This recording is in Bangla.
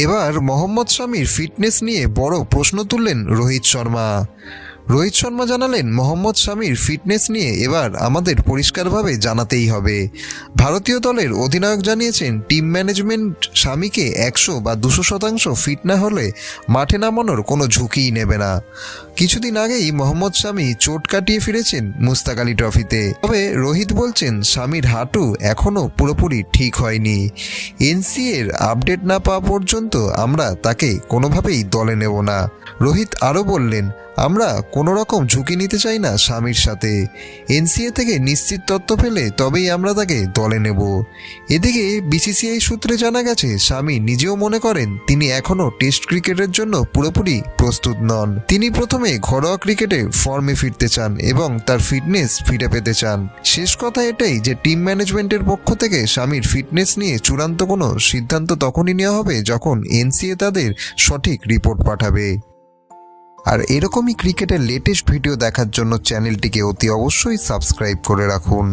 এবার মোহাম্মদ শামির ফিটনেস নিয়ে বড় প্রশ্ন তুললেন রোহিত শর্মা। রোহিত শর্মা জানালেন, মোহাম্মদ শামির ফিটনেস নিয়ে এবার আমাদের পরিষ্কারভাবে জানাতেই হবে। ভারতীয় দলের অধিনায়ক জানিয়েছেন, টিম ম্যানেজমেন্ট শামিকে 100 বা 200% ফিট না হলে মাঠে নামানোর কোনো ঝুঁকিই নেবে না। কিছুদিন আগেই মোহাম্মদ শামি চোট কাটিয়ে ফিরেছেন মুস্তাক আলী ট্রফিতে। তবে রোহিত বলছেন, শামির হাঁটু এখনও পুরোপুরি ঠিক হয়নি। এনসিএর আপডেট না পাওয়া পর্যন্ত আমরা তাকে কোনোভাবেই দলে নেব না। রোহিত আরও বললেন, আমরা কোনো রকম ঝুঁকি নিতে চাই না শামির সাথে। এনসিএ থেকে নিশ্চিত তথ্য পেলে তবেই আমরা তাকে দলে নেব। এদিকে বিসিসিআই সূত্রে জানা গেছে, শামি নিজেও মনে করেন তিনি এখনও টেস্ট ক্রিকেটের জন্য পুরোপুরি প্রস্তুত নন। তিনি প্রথমে ঘরোয়া ক্রিকেটে ফর্মে ফিরতে চান এবং তার ফিটনেস ফিরে পেতে চান। শেষ কথা এটাই যে টিম ম্যানেজমেন্টের পক্ষ থেকে শামির ফিটনেস নিয়ে চূড়ান্ত কোনো সিদ্ধান্ত তখনই নেওয়া হবে যখন এনসিএ তাদের সঠিক রিপোর্ট পাঠাবে। আর এরকমই ক্রিকেটের লেটেস্ট ভিডিও দেখার জন্য চ্যানেলটিকে অতি অবশ্যই সাবস্ক্রাইব করে রাখুন।